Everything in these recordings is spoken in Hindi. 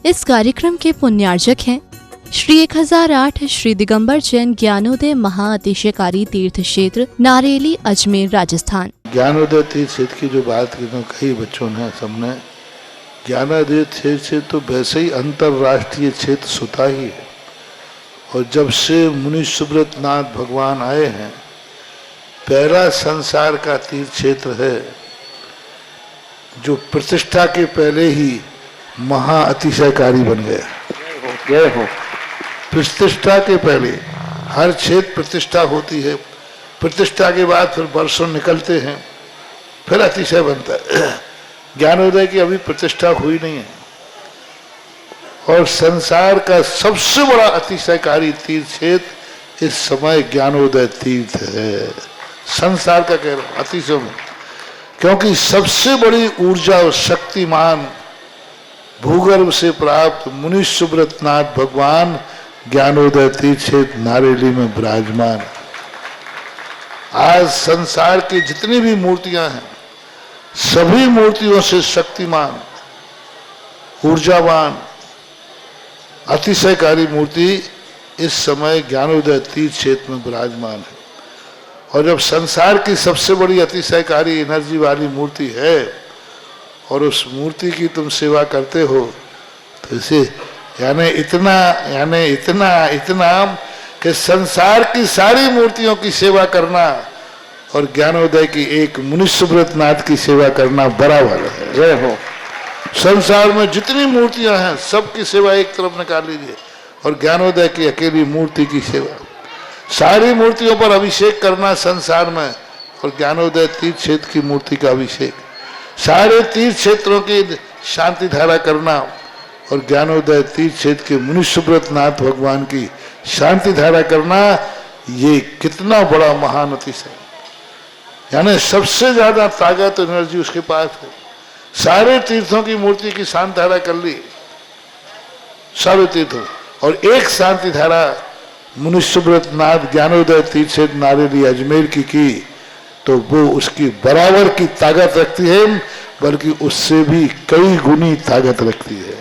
इस कार्यक्रम के पुण्यार्जक हैं श्री 1008 श्री दिगंबर जैन ज्ञानोदय महाअतिशयकारी तीर्थ क्षेत्र नारेली अजमेर राजस्थान। ज्ञानोदय तीर्थ क्षेत्र की जो बात की तो कई बच्चों ने सबने ज्ञानोदय क्षेत्र तो वैसे ही अंतर्राष्ट्रीय क्षेत्र सुता ही है। और जब से मुनि सुब्रत नाथ भगवान आए हैं, पहला संसार का तीर्थ क्षेत्र है जो प्रतिष्ठा के पहले ही महाअतिशयकारी बन गया। प्रतिष्ठा के पहले हर क्षेत्र प्रतिष्ठा होती है, प्रतिष्ठा के बाद फिर वर्षों निकलते हैं, फिर अतिशय बनता है। ज्ञानोदय की अभी प्रतिष्ठा हुई नहीं है और संसार का सबसे बड़ा अतिशयकारी तीर्थ क्षेत्र इस समय ज्ञानोदय तीर्थ है। संसार का कह रहा हूं अतिशय में, क्योंकि सबसे बड़ी ऊर्जा और शक्तिमान भूगर्भ से प्राप्त मुनि सुब्रत नाथ भगवान ज्ञानोदय तीर्थ क्षेत्र नारेली में विराजमान। आज संसार की जितनी भी मूर्तियां हैं, सभी मूर्तियों से शक्तिमान, ऊर्जावान, अतिशयकारी मूर्ति इस समय ज्ञानोदय तीर्थ क्षेत्र में विराजमान है। और जब संसार की सबसे बड़ी अतिशयकारी एनर्जी वाली मूर्ति है और उस मूर्ति की तुम सेवा करते हो, तो इसे यानी इतना कि संसार की सारी मूर्तियों की सेवा करना और ज्ञानोदय की एक मुनि सुब्रत नाथ की सेवा करना बराबर है। जय हो। संसार में जितनी मूर्तियां हैं सबकी सेवा एक तरफ निकाल लीजिए और ज्ञानोदय की अकेली मूर्ति की सेवा। सारी मूर्तियों पर अभिषेक करना संसार में और ज्ञानोदय तीर्थ क्षेत्र की मूर्ति का अभिषेक, सारे तीर्थ क्षेत्रों की शांति धारा करना और ज्ञानोदय तीर्थ क्षेत्र के मुनि सुब्रत नाथ भगवान की शांति धारा करना, ये कितना बड़ा महान अतिशय। यानी सबसे ज्यादा ताकत एनर्जी उसके पास है। सारे तीर्थों की मूर्ति की शांति धारा कर ली, सारे तीर्थों, और एक शांति धारा मुनि सुब्रत नाथ ज्ञानोदय तीर्थ क्षेत्र नारेली अजमेर की तो वो उसकी बराबर की ताकत रखती है, बल्कि उससे भी कई गुनी ताकत रखती है।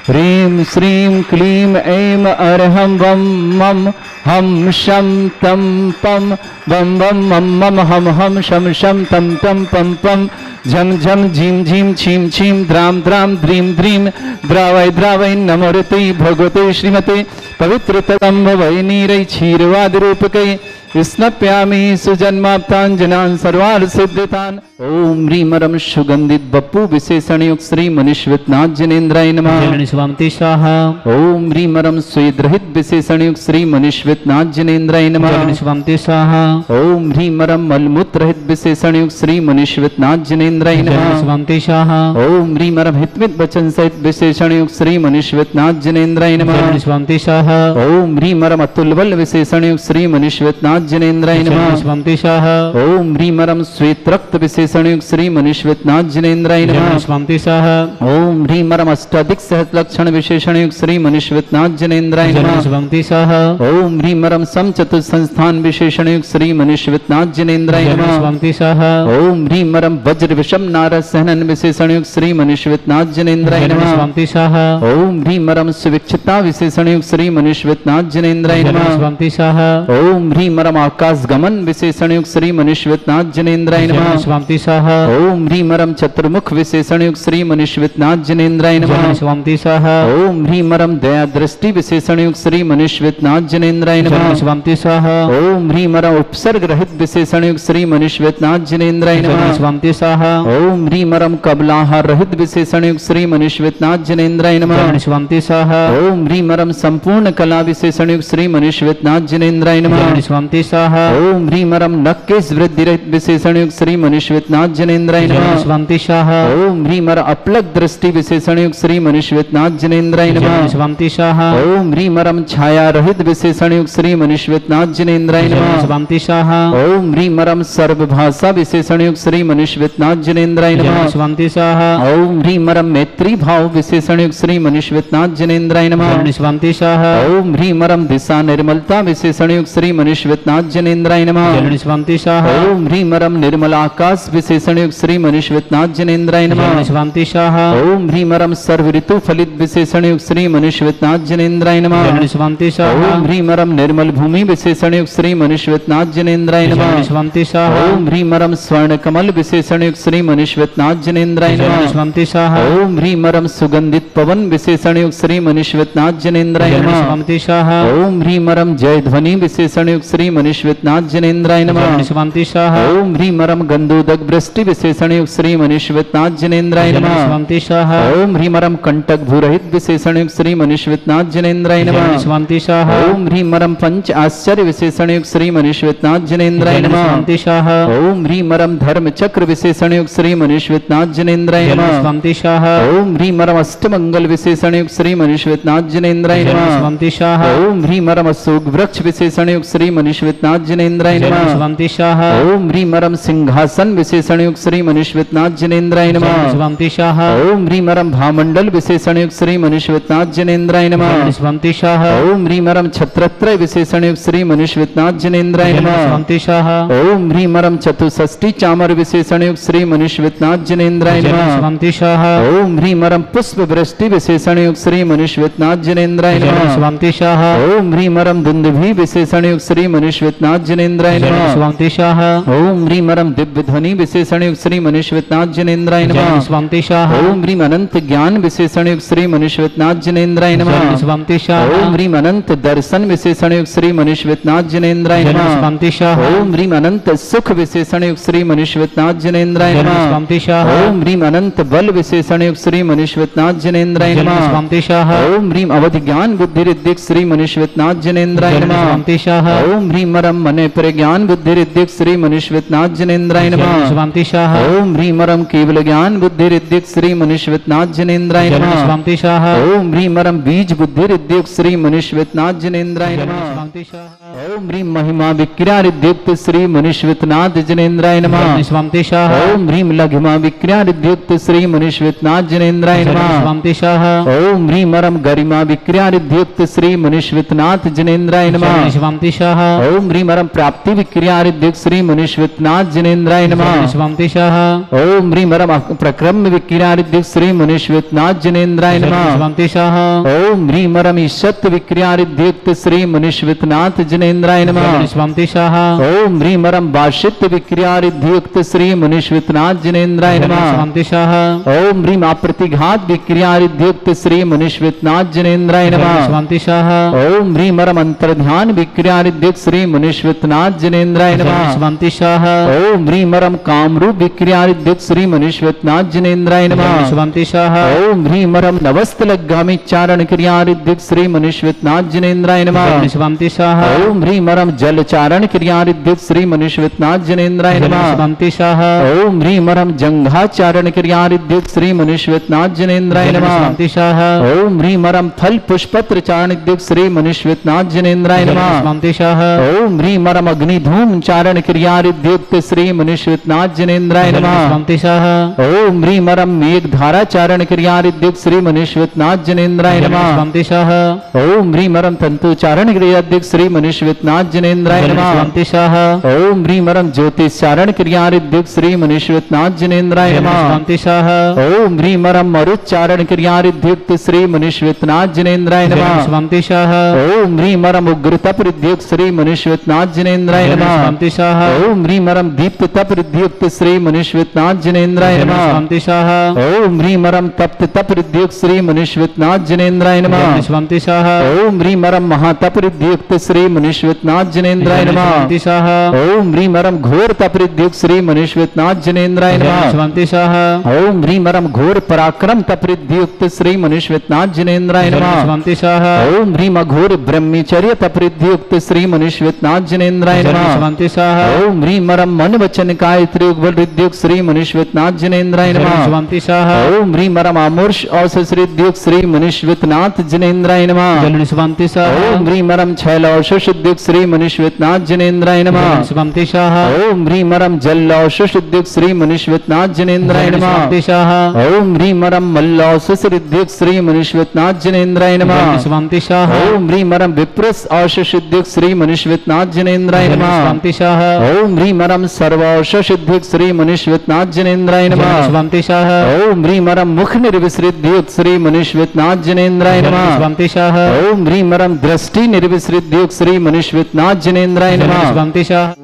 ह्रीं श्रीं क्लीं ऐं अर्हं वं मं हम शं तं पं वं वं मं मम हम हम शं शं तं तं पं पं झं झं झीं झीं छीं छीं द्रां द्रां द्रीं द्रीं द्रावय द्रावय नमोरते भगवते श्रीमते पवित्रतम वै नीरै क्षीरवादिरूपकै स्नप्यामि सुजन्माप्तांजनान् सर्वार्थ सिद्धितान्। ओम ह्रीं रं सुगंधित बप्पू विशेषण युक्त श्री मनीश्वतनाथ जनेन्द्राय नमः। स्वामी स्वाहा। ओम ह्रीं रं स्वेदरहित विशेषण युक्त श्री मनीश्वतनाथ जनेन्द्राय नमः। स्वामी स्वाहा। ओम ह्रीं रं मलमूत्र रहित विशेषण युक्त श्री मनीश्वतनाथ जनेन्द्राय नमः। स्वामी स्वाहा। ओम ह्रीं रं हितमित वचन सहित विशेषण युक्त श्री मनीश्वतनाथ जनेन्द्राय नमः। स्वामी स्वाहा। ओम ह्रीं रं अतुल बल विशेषण युक्त श्री मनीश्वतनाथ जनेन्द्राय नमः। स्वामी स्वाहा। ओम ह्रीं रं श्वेत रक्त विशेषण युक्त श्री मनीश्वतनाथ जनेन्द्राय नमः। स्वामी स्वाहा। ओम ह्रीं रं अष्टाधिक सहस्र लक्षण विशेषण युक्त श्री मनीश्वतनाथ जनेन्द्राय नमः। स्वामी स्वाहा। ओम ह्रीं रं सम चतुर्थ संस्थान विशेषण युक्त श्री मनीश्वतनाथ जनेन्द्राय नमः। स्वामी स्वाहा। ओम ह्रीं रं वज्र विषम नारद सहनन विशेषण युक्त श्री मनीश्वतनाथ जनेन्द्राय नमः। स्वामी स्वाहा। ओम ह्रीं रं सुविक्षता विशेषण युक्त श्री मनीश्वतनाथ जनेन्द्राय नमः। स्वामी स्वाहा। ओम ह्रीं रं आकाश गमन विशेषण युक्त श्री मनीश्वतनाथ जनेन्द्राय नमः। स्वामी स्वाहा। ओम ह्रीं रं चतुर्मुख विशेषण युक्त श्री मनीश्वतनाथ जनेन्द्राय नमः। स्वामी स्वाहा। ओम ह्रीं रं दया दृष्टि विशेषण युक्त श्री मनीश्वतनाथ जनेन्द्राय नमः। स्वामी स्वाहा। ओम ह्रीं रं उपसर्ग रहित विशेषण युक्त श्री मनीश्वतनाथ जनेन्द्राय नमः। स्वामी स्वाहा। ओम ह्रीं रं कबलाहार रहित विशेषण युक्त श्री मनीश्वतनाथ जनेन्द्राय नमः। स्वामी स्वाहा। ओम ह्रीं रं संपूर्ण कला विशेषण युक्त श्री मनीश्वतनाथ जनेन्द्राय नमः। स्वामी स्वाहा। ओम ह्रीं रं नक्केश वृद्धि रहित विशेषण युक्त श्री मनीश्वतनाथ जनेन्द्राय नमः। स्वामी स्वाहा। ओम ह्रीं रं अपलक दृष्टि विशेषण युक्त श्री मनीश्वतनाथ जनेन्द्राय नमः। स्वामी स्वाहा। ओम ह्रीं रं छाया रहित विशेषण युक्त श्री मनीश्वतनाथ जनेन्द्राय नमः। स्वामी स्वाहा। ओम ह्रीं रं सर्वभाषा विशेषण युक्त श्री मनीश्वतनाथ जनेन्द्राय नमः। स्वामी स्वाहा। ओम ह्रीं रं मैत्री भाव विशेषण युक्त श्री मनीश्वतनाथ जनेन्द्राय नमः। स्वामी स्वाहा। ओम ह्रीं रं दिशा निर्मलता विशेषण युक्त श्री मनीश्वतनाथ मनीश्वतनाथ जनेन्द्राय नमः। जल निष्पांति स्वाहा। ओम ह्रीम रम निर्मल आकाश विशेषण युक्त श्री मनीश्वतनाथ जनेन्द्राय जल नमः। निष्पांति स्वाहा। ओम ह्रीम रम सर्व ऋतु फलित विशेषण युक्त श्री मनीश्वतनाथ जनेन्द्राय नमः। जल निष्पांति स्वाहा। ओम ह्रीम रम निर्मल भूमि विशेषण युक्त श्री मनीश्वतनाथ जनेन्द्राय जल नमः। निष्पांति स्वाहा। ओम ह्रीम रम स्वर्ण कमल विशेषण युक्त श्री मनीश्वतनाथ जनेन्द्राय जल नमः। निष्पांति स्वाहा। ओम ह्रीम रम सुगंधित पवन विशेषण युक्त श्री मनीश्वतनाथ जनेन्द्राय जल नमः। निष्पांति स्वाहा। ओम ह्रीम रम जय ध्वनि विशेषण युक्त श्री मनीश्वतनाथ जनेन्द्राय जल नमः। निष्पांति स्वाहा। ओम ह्रीम रम गंधोदक वृष्टि विशेषण युक्त श्री मनीश्वतनाथ जनेन्द्राय जल नमः। निष्पांति स्वाहा। ओम ह्रीम रम कंटक भूरहित विशेषण युक्त श्री मनीश्वतनाथ जनेन्द्राय जल नमः। निष्पांति स्वाहा। ओम ह्रीम रम पंच आश्चर्य विशेषण युक्त श्री मनीश्वतनाथ जनेन्द्राय जल नमः। निष्पांति स्वाहा। ओम ह्रीम रम धर्म चक्र विशेषण युक्त श्री मनीश्वतनाथ जनेन्द्राय जल नमः। निष्पांति स्वाहा। ओम ह्रीम रम अष्टमंगल विशेषण युक्त श्री मनीश्वतनाथ जनेन्द्राय जल नमः। निष्पांति स्वाहा। ओम ह्रीम रम अशोक वृक्ष विशेषण युक्त श्री मनीश्वतनाथ जनेन्द्राय जल नमः। निष्पांति स्वाहा। ओम ह्रीम रम सिंहासन विशेषण युक्त श्री मनीश्वतनाथ जनेन्द्राय जल नमः। निष्पांति स्वाहा। ओम ह्रीम रम भामंडल विशेषण युक्त श्री मनीश्वतनाथ जनेन्द्राय जल नमः। निष्पांति स्वाहा। ओम ह्रीम रम छत्रत्रय विशेषण युक्त श्री मनीश्वतनाथ जनेन्द्राय जल नमः। निष्पांति स्वाहा। ओम ह्रीम रम चतुष्षष्टि चामर विशेषण युक्त श्री मनीश्वतनाथ जनेन्द्राय जल नमः। निष्पांति स्वाहा। ओम ह्रीम रम पुष्प वृष्टि विशेषण युक्त श्री मनीश्वतनाथ जनेन्द्राय जल नमः। निष्पांति स्वाहा। ओम ह्रीम रम दुंदुभि विशेषण युक्त श्री मनीश्वतनाथ जनेन्द्राय जल नमः। निष्पांति स्वाहा। ओम ह्रीम रम दिव्य ध्वनि विशेषण युक्त श्री मनीश्वतनाथ जनेन्द्राय जल नमः। निष्पांति स्वाहा। ओम ह्रीम अनंत ज्ञान विशेषण युक्त श्री मनीश्वतनाथ जनेन्द्राय जल नमः। निष्पांति स्वाहा। ओम ह्रीम अनंत दर्शन विशेषण युक्त श्री मनीश्वतनाथ जनेन्द्राय जल नमः। निष्पांति स्वाहा। ओम ह्रीम अनंत सुख विशेषण युक्त श्री मनीश्वतनाथ जनेन्द्राय जल नमः। निष्पांति स्वाहा। ओम ह्रीम अनंत बल विशेषण युक्त श्री मनीश्वतनाथ जनेन्द्राय जल नमः। निष्पांति स्वाहा। ओम ह्रीम अवधि ज्ञान बुद्धि रिद्धिक श्री मनीश्वतनाथ जनेन्द्राय जल नमः। निष्पांति स्वाहा। ओम ह्रीम रम मने प्रज्ञान बुद्धि रिद्धिक श्री मनीश्वतनाथ जनेन्द्राय जल नमः। निष्पांति स्वाहा। ओम ह्रीम रम केवल ज्ञान बुद्धि रिद्धिक श्री मनीश्वतनाथ जनेन्द्राय जल नमः। निष्पांति स्वाहा। ओम ह्रीम रम बीज बुद्धि रिद्धिक श्री मनीश्वतनाथ जनेन्द्राय जल नमः। निष्पांति स्वाहा। ओम ह्रीम महिमा विक्रिया रिद्युक्त श्री मनीश्वतनाथ जनेन्द्राय जल नमः। निष्पांति स्वाहा। ओम ह्रीम लघिमा विक्रिया रिद्युक्त श्री मनीश्वतनाथ जनेन्द्राय जल नमः। निष्पांति स्वाहा। ओम ह्रीम रम गरिमा विक्रिया रिद्युक्त श्री मनीश्वतनाथ जनेन्द्राय जल नमः। निष्पांति स्वाहा। ओम ह्रीम रम प्राप्ति विक्रिया रिद्युक्त श्री मनीश्वतनाथ जनेन्द्राय जल नमः। निष्पांति स्वाहा। ओम ह्रीम रम प्रक्रम विक्रिया रिद्युक्त श्री मनीश्वतनाथ जनेन्द्राय जल नमः। निष्पांति स्वाहा। ओम ह्रीम रम ईशत विक्रिया रिद्युक्त श्री मनीश्वतनाथ जनेन्द्राय जल नमः। निष्पांति स्वाहा। ओम ह्रीम रम वाशित विक्रिया रिद्युक्त श्री मनीश्वतनाथ जनेन्द्राय जल नमः। निष्पांति स्वाहा। ओम ह्रीम अप्रतिघात विक्रिया रिद्युक्त श्री मनीश्वतनाथ जनेन्द्राय जल नमः। निष्पांति स्वाहा। ओम ह्रीम रम अंतर्ध्यान विक्रिया रिद्युक्त श्री मनीश्वतनाथ जनेन्द्राय जल नमः। निष्पांति स्वाहा। ओम ह्रीम रम कामरूप विक्रिया रिद्युक्त श्री मनीश्वतनाथ जनेन्द्राय जल नमः। निष्पांति स्वाहा। ओम ह्रीम रम नवस्तलगामी चारण क्रिया रिद्युक्त श्री मनीश्वतनाथ जनेन्द्राय जल नमः। निष्पांति स्वाहा। ओम ह्रीम रम जल चारण क्रिया रिद्युक्त श्री मनीश्वतनाथ जनेन्द्राय जल नमः। निष्पांति स्वाहा। ओम ह्रीम रम जंघाचारण क्रिया रिद्युक्त श्री मनीश्वतनाथ जनेन्द्राय जल नमः। निष्पांति स्वाहा। ओम ह्रीम रम फल पुष्पत्र चारण रिद्युक्त श्री मनीश्वतनाथ जनेन्द्राय जल नमः। निष्पांति स्वाहा। ओम ह्रीम रम अग्निधूम चारण क्रिया रिद्युक्त श्री मनीश्वतनाथ जनेन्द्राय जल नमः। निष्पांति स्वाहा। ओम ह्रीम रम मेघ धारा चारण क्रिया रिद्युक्त श्री मनीश्वतनाथ जनेन्द्राय जल नमः। निष्पांति स्वाहा। ओम ह्रीम रम तंतु चारण क्रिया रिद्युक्त श्री मनीश्वतनाथ जनेन्द्राय जल नमः। निष्पांति स्वाहा। ओम ह्रीम रम ज्योतिष चारण क्रिया रिद्युक्त श्री मनीश्वतनाथ जनेन्द्राय जल नमः। निष्पांति स्वाहा। ओम ह्रीम रम मरुच्चारण क्रिया रिद्युक्त श्री मनीश्वतनाथ जनेन्द्राय जल नमः। निष्पांति स्वाहा। ओम ह्रीम रम उग्र तप रिद्युक्त श्री मनीश्वतनाथ जनेन्द्राय जल नमः। निष्पांति स्वाहा। ओम ह्रीम रम दीप्त तप रिद्युक्त श्री मनीश्वतनाथ जनेन्द्राय जल नमः। निष्पांति स्वाहा। ओम ह्रीम रम तप्त तप रिद्युक्त श्री मनीश्वतनाथ जनेन्द्राय जल नमः। निष्पांति स्वाहा। ओम ह्रीम रम महातप रिद्युक्त श्री मनीश्वतनाथ जनेन्द्राय जल नमः। निष्पांति स्वाहा। ओम ह्रीम रम घोर तप रिद्युक्त श्री मनीश्वतनाथ जनेन्द्राय जल नमः। निष्पांति स्वाहा। ओम ह्रीम रम घोर पराक्रम तप रिद्युक्त श्री मनीश्वतनाथ जनेन्द्राय जल नमः। निष्पांति स्वाहा। ओम ह्रीम घोर ब्रह्मचर्य तप रिद्युक्त श्री मनीश्वतनाथ जनेन्द्राय जल नमः। निष्पांति स्वाहा। ओम ह्रीम रम मन वचन काय त्रियुगल रिद्युक्त श्री मनीश्वतनाथ जनेन्द्राय जल नमः। निष्पांति स्वाहा। ओम ह्रीम रम अमूर्ष औषध रिद्युक्त श्री मनीश्वतनाथ जनेन्द्राय नमः। जल निष्पांति स्वाहा। ओम ह्रीम रम छैल औषध शुद्धिक श्री मनीश्वेतनाथ जनेन्द्राय नमः। शुभम दिशाः ओम ह्रीं रम जल्लौष शुद्धिक श्री मनीश्वेतनाथ जनेन्द्राय नमः। दिशाः ओम ह्रीं रम मल्लौष सिद्धिक श्री मनीश्वेतनाथ जनेन्द्राय नमः। शुभम दिशाः ओम ह्रीं रम विप्रस औष सिद्धिक श्री मनीश्वेतनाथ जनेन्द्राय नमः। शुभम दिशाः ओम ह्रीं रम सर्वौष सिद्धिक श्री मनीश्वेतनाथ जनेन्द्राय नमः। शुभम दिशाः ओम ह्रीं रम मुख निर्विसृद्युक्त श्री मनीश्वेतनाथ जनेन्द्राय नमः। शुभम दिशाः ओम ह्रीं रम दृष्टि निर्विसृद्युक्त श्री मनीश्वेतनाथ जनेन्द्राय नमः। शुभम दिशाः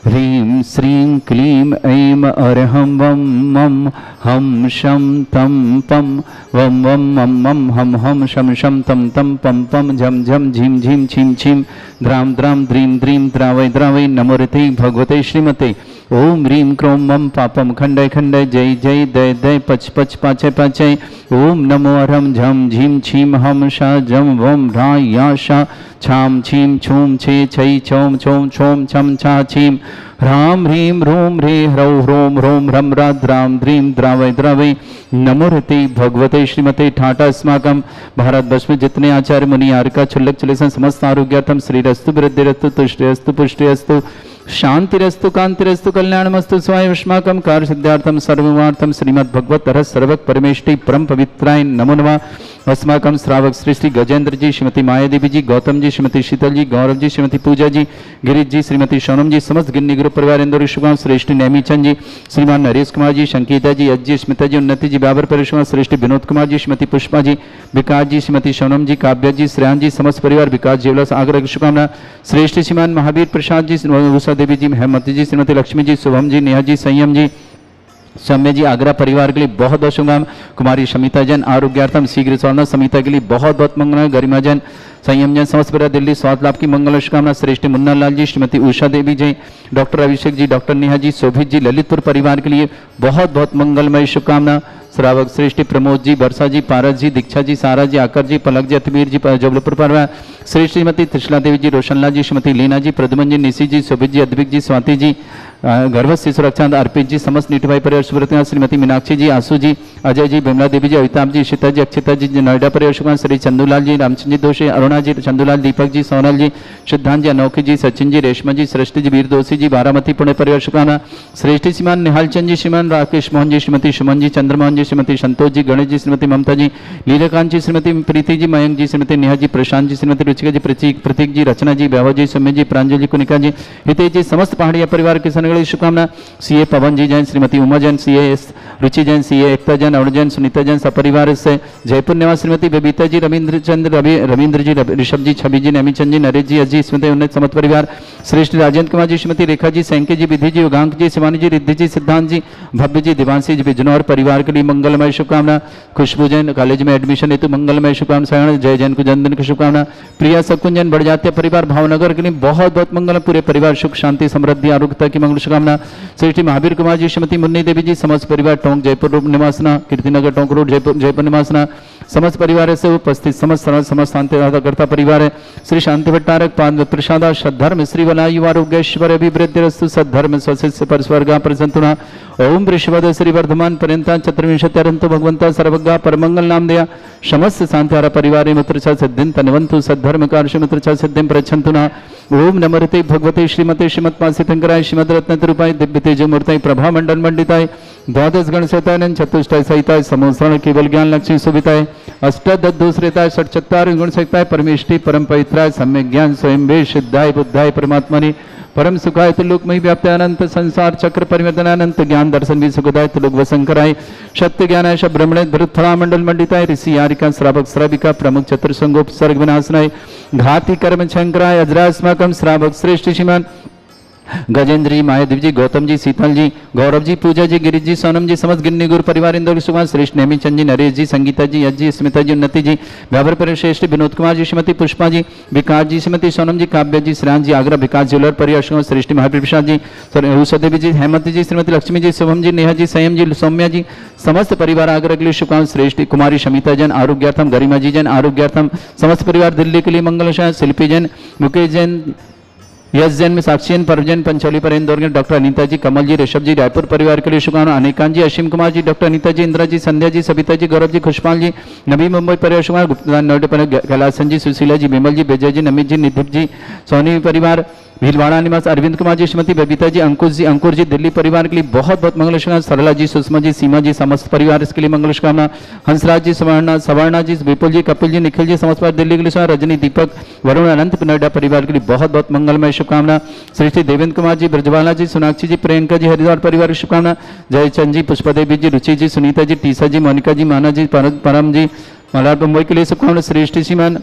ह्रीं श्रीं क्लीं ऐं अरहं वं मं हम शं तं पं वं वं मं मं हम हम शं शं तं तं पं पं झं झं झीं झीं छीं छीं द्रां द्रां द्रीं द्रीं द्रावै द्रावै नमोरते भगवते श्रीमते। ओम ह्रीं क्रों मम पापम खंडय खंडय जय जय दय दय पच पच पाचय पाचय। ओम नमो अरहं झं झीं छीं हम शा जं वं ढा या शा छाम छीं छूम छे छै छौम छौम छौम छम छा छीं ह्रां ह्रीं ह्रूं ह्रे ह्रौ ह्रों ह्रों ह्रं ह्रा द्रां द्रीं द्रावै द्रावै नमोरते भगवते श्रीमते। ठाटा अस्माकं भारतवर्ष में जितने आचार्य मुनि आर्का छुल्लक चलेसन समस्त आरोग्यार्थम श्रीरस्तु वृद्धिरस्तु तुष्टिरस्तु पुष्टिरस्तु शांतिरस्तु कांतिरस्तु कल्याणमस्तु स्वाय अस्माकं कार्य सिद्धार्थम सर्वमार्थम श्रीमद् भगवत रस सर्वक परमेष्टि परम पवित्राय नमो नमः। अस्माकं श्रावक श्री श्री गजेंद्र जी, श्रीमती माया देवी जी, गौतम जी, श्रीमती शीतल जी, गौरव जी, श्रीमती पूजा जी, गिरीश जी, श्रीमती सोनम जी, समस्त गिन्नी गुरु परिवार इंदौर शुभम श्रेष्ठ नेमीचंद जी, श्रीमान नरेश कुमार जी, संकीता जी, यज जी, स्मिता जी, उन्नति जी, बाबर परिश्रम श्रेष्ठ विनोद कुमार जी, श्रीमती पुष्पा जी, विकास जी, श्रीमती सोनम जी, काव्या जी, श्रेयान जी, समस्त परिवार विकास जीवलस आग्रह शुभकामना। श्रेष्ठ श्रीमान महावीर प्रसाद जी, उषा देवी जी, हेमंत जी, श्रीमती लक्ष्मी जी, शुभम जी, नेहा जी, संयम जी, सौम्य जी, आगरा परिवार के लिए बहुत बहुत शुभकामना। कुमारी शमिता जैन आरोग्यार्थम शीघ्र सौना समिता के लिए बहुत बहुत मंगल। गरिमा जैन, संयम जैन, समस्त परिवार दिल्ली स्वास्थ्य लाभ की मंगल शुभकामना। श्रेष्ठ मुन्ना लाल जी, श्रीमती उषा देवी जी, डॉक्टर अभिषेक जी, डॉक्टर नेहा जी, शोभित जी, ललितपुर परिवार के लिए बहुत बहुत मंगलमय शुभकामना। श्रावक श्रेष्ठ प्रमोद जी, वर्षा जी, पारस जी, दीक्षा जी, सारा जी, आकर जी, पलक जी, अतवीर जी, जबलपुर परिवार, श्री श्रीमती त्रिशला देवी जी, रोशनलाल जी, श्रीमती लीना जी, प्रद्युमन जी, निशी जी, शोभित जी, अद्विक जी, स्वाति जी, गर्भ शिशु रक्षा अर्पित जी, समस्त नीट भाई परिवार सुब्रत, श्रीमती मीनाक्षी जी, आसू जी, अजय जी, बिमला देवी जी, अविताभ जी, शीता जी, अक्षिता जी, नोएडा परिवार, श्री चंदूलाल जी, रामचंद जी दोषी, अरुणा जी, चंदूलाल, दीपक जी, सोनल जी, सिद्धांत जी, अनोखी जी, सचिन जी, रेशमा जी, सृष्टि जी, वीर दोषी जी, बारामती पुणे परिवार शुभकामना। श्रेष्ठ श्रीमान निहाल चंद जी, श्रीमान राकेश मोहन जी, श्रीमती सुमन जी, चंद्रमोहन जी, श्रीमती संतोष जी, गणेश जी, श्रीमती ममता जी, लीलाकांत जी, श्रीमती प्रीति जी, मयंक जी, श्रीमती नेहा जी, प्रशांत जी, श्रीमती रुचिका जी, प्रतीक जी, रचना जी, वैभव जी, सौम्य जी, प्रांजल जी, कुनिका जी, हितेश जी, समस्त पहाड़िया परिवार के संग शुभकामना। सीए पवन जी जैन, श्रीमती उमा जैन, सीए रुचि जैन, सीए एकता जैन, अरुण जैन, सुनीता जैन, सपरिवार से जयपुर निवास, श्रीमती बबीता जी, रविंद्र चंद्र, रविंद्र जी, ऋषभ जी, छवि जी, नमीचंद जी, नरेश जी, अजी, स्मृति उन्नत समस्त परिवार, श्रेष्ठ राजेंद्र कुमार जी, श्रीमती रेखा जी, सैंके जी, विधि जी, युगांक जी, शिवानी जी, रिद्धि जी, सिद्धांत जी, भव्य जी, दिवांशी जी, बिजनौर परिवार के लिए मंगलमय शुभकामना। खुशबू जैन, कॉलेज में एडमिशन हेतु मंगलमय शुभकामना। सायण जय जैन को जन्मदिन की शुभकामना। प्रिया सकुंज जैन, बढ़जात्य परिवार भावनगर के लिए बहुत बहुत मंगल। पूरे परिवार सुख शांति समृद्धि आरोग्यता की मंगल शुभकामना। श्रेष्ठ महावीर कुमार जी, श्रीमती मुन्नी देवी जी, समस्त परिवार टोंक जयपुर रोड निवासना, कीर्तिनगर टोंक रोड जयपुर निवासना, समस्त परिवार से उपस्थित समस्त शांति करता परिवार है। श्री शांति भट्टारक पाद प्रसादा सद्धर्म श्री वलायु आरोग्यश्वर अभिवृद्धिरस्तु सद्धर्म स्वशिष्य परस्वर्गा प्रसंतुना। ओम वृषभद श्री वर्धमान पर्यंता चतुर्विंशत्यरंतो भगवंता सर्वज्ञा परमंगल नाम दया समस्त शांतिहारा परिवारे मुत्रचा सिद्धिं तन्वन्तु सद्धर्म कार्य मुत्रचा सिद्धिं प्रच्छन्तुना। ओम नमोते भगवते श्रीमते श्रीमत्पासितंकराय श्रीमद रत्नतरूपाय दिव्य तेजमूर्ताय प्रभा मंडल मंडिताय द्वादश गण सहिताय चतुष्टय सहिताय समोसरण केवल ज्ञान लक्ष्मी सुविताय अष्टदोषरेताय षट्चत्वार गुण सहिताय परमेष्टि परम पवित्राय सम्यक ज्ञान स्वयं वे सिद्धाय बुद्धाय परमात्मने परम सुखाय त्रिलोकमयी व्याप्त अनंत संसार चक्र परिवर्तनानंत ज्ञान दर्शन भी सुखदाय त्रिलोक वसंकराय सत्य ज्ञानाय ब्रह्मणे भृतफला मंडल मंडिताय ऋषि यारिका श्रावक श्राविका प्रमुख चतुर्संगोप सर्ग विनाशनाय घाती कर्म शंकराय अजरास्माकम श्रावक श्रेष्ठ श्रीमान गजेंद्र जी, मायादेव जी, गौतम जी, शीतल जी, गौरव जी, पूजा जी, गिरीश जी, सोनम जी, समस्त गिन्नी गुरु परिवार इंदौर सुभाष, श्रेष्ठ नेमीचंद जी, नरेश जी, संगीता जी, यज जी, स्मिता जी, उन्नति जी, व्यापार पर श्रेष्ठ विनोद कुमार जी, श्रीमती पुष्पा जी, विकास जी, श्रीमती सोनम जी, काव्या जी, श्रेयान जी, आगरा विकास ज्वेलर परिवार, श्रेष्ठ महावीर प्रसाद जी, उषा देवी जी, हेमंत जी, श्रीमती लक्ष्मी जी, शुभम जी, नेहा जी, संयम जी, सौम्या जी, समस्त परिवार आगरा के लिए शुभकामनाएं। श्रेष्ठ कुमारी शमिता जैन आरोग्यार्थम, गरिमा जी जैन आरोग्यार्थम, समस्त परिवार दिल्ली के लिए मंगल। शिल्पी जैन, मुकेश जैन, यश जैन, साक्षी परजन, पंचौली पर इंदौर के डॉक्टर अनीता जी, कमल जी, ऋषभ जी, रायपुर परिवार के लिए शुभकामना। अनेकान जी, असीम कुमार जी, डॉक्टर अनीता जी, इंदिरा जी, संध्या जी, सविता जी, गौरव जी, खुशपाल जी, नबी मुंबई परिवार शुभकामना। गुप्ता नोएडा पर कैलासन जी, सुशीला जी, विमल जी, विजय जी, नमित जी, निधिप जी, सोनी परिवार भीलवाड़ा निवास, अरविंद कुमार जी, श्रीमती बबीता जी, अंकुर जी, दिल्ली परिवार के लिए बहुत बहुत मंगल शुभकामना। सरला जी, सुषमा जी, सीमा जी, समस्त परिवार इसके लिए मंगल शुभकामना। हंसराज जी, सवर्णा जी, विपुल जी, कपिल जी, निखिल जी, समस्त परिवार दिल्ली के लिए शुभकामना। रजनी, दीपक, वरुण, अनंत नोएडा परिवार के लिए बहुत बहुत मंगलमय शुभकामना। सृष्टि, देवेंद्र कुमार जी, ब्रजवाला जी, सोनाक्षी जी, प्रियंका जी, हरिद्वार परिवार की शुभकामना। जयचंद जी, पुष्पा देवी जी, रुचि जी, सुनीता जी, टीसा जी, मोनिका जी, माना जी, परम जी, मलार मुंबई के लिए शुभकामना। श्रेष्ठ श्रीमान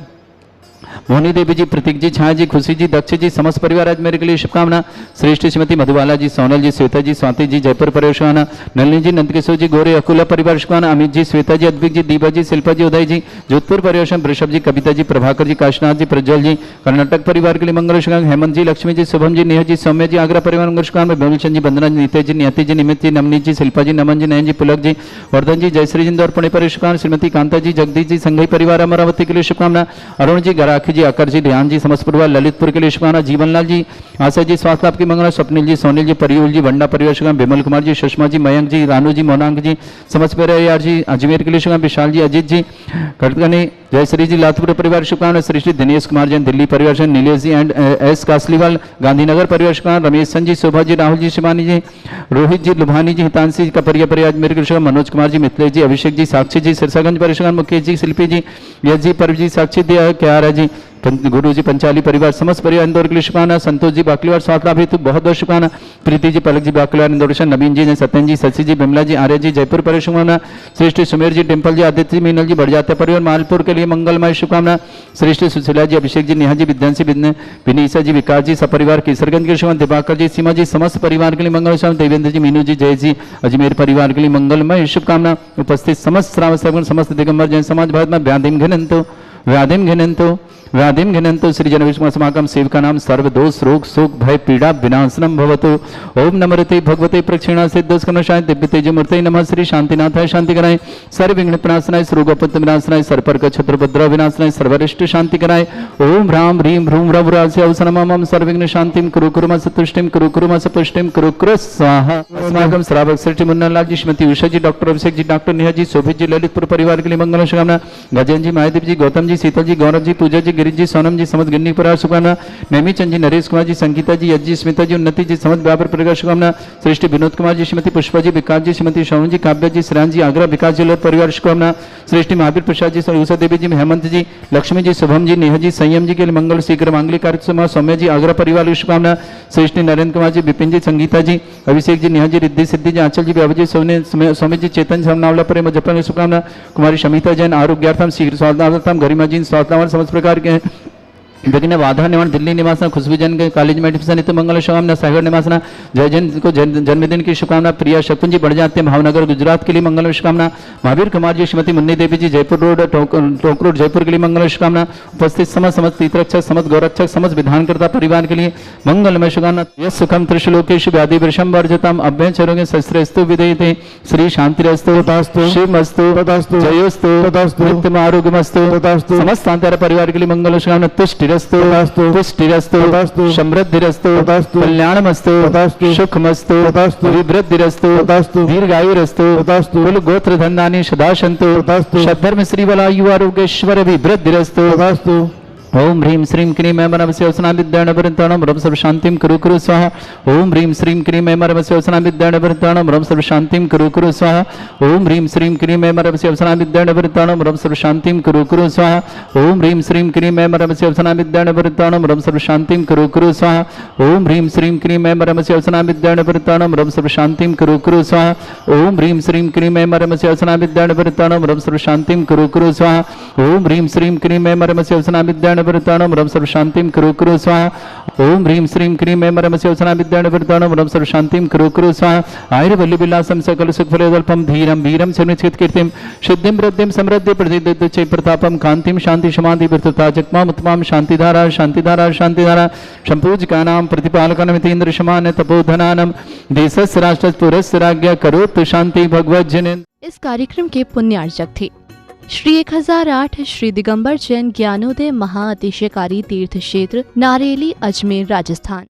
मोहनी देवी जी, प्रतीक जी, छाया जी, खुशी जी, दक्ष जी, समस्त परिवार आज मेरे के लिए शुभकामना। श्रेष्ठ श्रीमती मधुबाला जी, सोनल जी, श्वेता जी, स्वाति जी, जयपुर परिवार शुभकामना। नलिनी जी, नंदकिशोर जी, गोरे अकुला परिवार शुभकामना। अमित जी, श्वेता जी, अद्विक जी, दीपा जी, शिल्पा जी, उदय जी, जोधपुर परिवार शुभकामना। वृषभ जी, कविता जी, प्रभाकर जी, काशीनाथ जी, प्रज्वल जी, कर्नाटक परिवार के लिए मंगल शुभकामना। हेमंत जी, लक्ष्मी जी, शुभम जी, नेहा जी, सौम्य जी, आगरा परिवार मंगल शुभकामना। बेबलचंद जी, बंदना जी, नीतेश जी, नियति जी, निमित जी, नवनीत जी, शिल्पा जी, नमन जी, नयन जी, पुलक जी, वर्धन जी, जयश्री जी, इंदौर पुणे परिवार शुभकामना। श्रीमती कांता जी, जगदीश जी, संघई परिवार अमरावती के लिए शुभकामना। अरुण जी, गराखी जी, आकर जी, ध्यान जी, समस्त परिवार ललितपुर के लिए शुभकामना। जीवनलाल जी, आशा जी, स्वास्थ्य लाभ की मंगल। स्वप्निल जी, सोनिल जी, परियोल जी, वंडा परिवार शुभकामना। विमल कुमार जी, सुषमा जी, मयंक जी, रानू जी, मोनांक जी, समस्त परिवार जी, अजमेर के लिए शुभकामना। विशाल जी, अजीत जी, कटकनी, जयश्री जी, लातपुर परिवार शुभकामना। श्री दिनेश कुमार जैन, दिल्ली परिवार से। नीलेश जी एंड एस कासलीवाल, गांधीनगर परिवार शुभकामना। रमेश सन जी, शोभा जी, राहुल जी, शिवानी जी, रोहित जी, लुभानी जी, हितांशी का परिवार मेरे के शुभकामना। मनोज कुमार जी, मिथिलेश जी, अभिषेक जी, साक्षी जी, सिरसागंज परिवार शुभकामना। मुकेश जी, शिल्पी जी, यश जी, परव जी, साक्षी क्यारा जी, गुरु जी, पंचाली परिवार, समस्त परिवार इंदौर के लिए शुभकामना। संतोष जी, बाकलीवार, स्वास्थ्य लाभ हेतु बहुत बहुत शुभकामना। प्रीति जी, पलक जी, बाकलीवार, इंदौर। नवीन जी, सत्यन जी, शशि जी, बिमला जी, आर्य जी, जयपुर परिवार शुभकामना। श्रेष्ठ सुमेर जी, डिम्पल जी, आदित्य जी, मीनल जी, बढ़ परिवार मालपुर के लिए मंगलमय शुभकामना। श्रेष्ठ सुशीला जी, अभिषेक जी, नेहा जी, विद्यांशी, विनीसा जी, विकास जी, सपरिवार केसरगंज के शुभकामना। दिवाकर जी, सीमा जी, समस्त परिवार के लिए मंगल शुभकामना। देवेंद्र जी, मीनू जी, जय जी, अजमेर परिवार के लिए मंगलमय शुभकामना। उपस्थित समस्त श्रावक समस्त दिगंबर जैन समाज भारत में व्याधिम घिनंतो श्री जन विष्णु समागम सेवका नाम सर्व दोष रोग शोक भय पीड़ा विनाशनम भवतु। ओम नमस्ते भगवते प्रक्षिणा सिद्धस्कर्णशाय दिव्य तेज मूर्ते नमः। श्री शांतिनाथाय शांति कराए, सर्व विघ्न विनाशनाय, सर्वोपत्त विनाशनाय, सर्पर्क छत्रभद्र विनाशनाय, सर्वरिष्ट शांति कराए। ओम ह्राम ह्रीम ह्रूम रवरास्य अवसनमम सर्वविघ्न शांतिम कुरु कुरुमस तुष्टिम कुरु कुरुमस पुष्टिम कुरु कुरु स्वाहा। समागम श्रावक श्रेष्ठ मुन्नालाल जी, श्रीमती उषा जी, डॉक्टर अभिषेक जी, डॉक्टर नेहा जी, शोभित जी, ललितपुर परिवार के लिए मंगल शुभकामना। गजेंद्र जी, महादेव जी, गौतम जी, शीतल जी, गौरव जी, पूजा जी, गिरीश जी, सोनम जी, समस्त गिन्नी परिवार शुभकामना। नेमी चंद जी, नरेश कुमार जी, संगीता जी, यश जी, स्मिता जी, उन्नति जी, समस्त व्यापार परिवार शुभकामना। श्रेष्ठ विनोद कुमार जी, श्रीमती पुष्पा जी, विकास जी, श्रीमती शौन जी, काव्या जी, श्रेयान जी, आगरा विकास जी परिवार शुभकामना। श्रेष्ठ महावीर प्रसाद जी, उषा देवी जी, हेमंत जी, लक्ष्मी जी, शुभम जी, नेहा जी, संयम जी के लिए मंगल शीघ्र मांगलिक कार्यक्रम। सौम्य जी, आगरा परिवार की शुभकामना। श्रेष्ठ नरेंद्र कुमार जी, विपिन जी, संगीता जी, अभिषेक जी, नेहा जी, रिद्धि सिद्धि जी, आंचल जी, बाबू जी, सौम्य जी, चेतन नावला पर मुजफ्फर की शुभकामना। कुमारी शमिता जैन, आरोग्यार्थम शीघ्र स्वास्थ्यार्थम। गरिमा जी, स्वास्थ्य समस्त प्रकार के लेकिन वाधा निवारण दिल्ली निवासना। खुशबू जैन के कॉलेज में एडमिशन हेतु मंगल शुभकामना। सागर निवासना। जय जैन को जन्मदिन की शुभकामना। प्रिया शकुन जी, बढ़ जाते हैं भावनगर गुजरात के लिए मंगल शुभकामना। महावीर कुमार जी, श्रीमती मुन्नी देवी जी, जयपुर रोड टोंक रोड जयपुर के लिए मंगल शुभकामना। उपस्थित समस्त तीर्थरक्षक समस्त गौरक्षक समस्त विधानकर्ता परिवार के लिए मंगलमय शुभकामना। यस सुखम त्रिशलोकेश व्याधि वृषम वर्जतम अभ्यंचरोगे शस्त्रस्तु विदयते। श्री शांतिरस्तु तथास्तु शिवमस्तु तथास्तु जयोस्तु तथास्तु नित्यम आरोग्यमस्तु तथास्तु। समस्त सांतारा परिवार के लिए मंगल शुभकामना। तुष्टिरस्तु पुष्टिरस्तु समृद्धिरस्तु कल्याणमस्तु सुखमस्तु विवृद्धिरस्तु दीर्घायुरस्तु कुल गोत्र धन्यानि सदा सन्तु सद्धर्म श्रीबलायु आरोग्येश्वर विवृद्धिरस्तु। ओम ह्रीं श्रीं क्रीं ऐं मरमस्य वसना विद्याणवृत्ताणं रम सर्व शांतिं कुरु कुरु स्वाहा। ओम ह्रीं श्रीं क्रीं ऐं मरमस्य वसना विद्याणवृत्ताणं रम सर्व शांतिं कुरु कुरु स्वाहा। ओम ह्रीं श्रीं क्रीं ऐं मरमस्य वसना विद्याणवृत्ताणं रम सर्व शांतिं कुरु कुरु स्वाहा। ओम ह्रीं श्रीं क्रीं ऐं मरमस्य वसना विद्याणवृत्ताणं रम सर्व शांतिं कुरु कुरु स्वाहा। ओम ह्रीं श्रीं क्रीं ऐं मरमस्य वसना विद्याणवृत्ताणं रम सर्व शांतिं कुरु कुरु स्वाहा। ओम ह्रीं श्रीं क्रीं ऐं मरमस्य वसना विद्याणवृत्ताणं रम सर्व शांतिं कुरु कुरु स्वाहा। ओम ह्रीं श्रीं क्रीं ऐं मरमस्य वसना विद्याणवृत्ताणं रम सर्व शांतिं कुरु कुरु स्वाहा। ओम ह्रीं श्रीं क्रीं ऐं मरमस्य वसना विद्याणवृत्ताणं रम सर्व शांतिं कुरु कुरु स्वाहा। आयुर्वल्लीविलासं सकल सुखफलदल्पं धीरं वीरं सुनिश्चित कीर्तिं सिद्धिं वृद्धिं समृद्धि प्रसिद्धिं प्रतापं कांतिं शांति समाधि वृत्तता जगमाम उत्तमां शांतिधारा शांतिधारा शांतिधारा संपूजकानां प्रतिपालकानामितीन्द्र शमान तपोधनानां देशस्य राष्ट्रस्य पुरस्य राज्ञ करोतु शांति भगवज्जनेन। इस कार्यक्रम के पुण्यार्चक थे श्री 1008 श्री दिगंबर जैन ज्ञानोदय महाअतिशयकारी तीर्थ क्षेत्र नारेली अजमेर राजस्थान।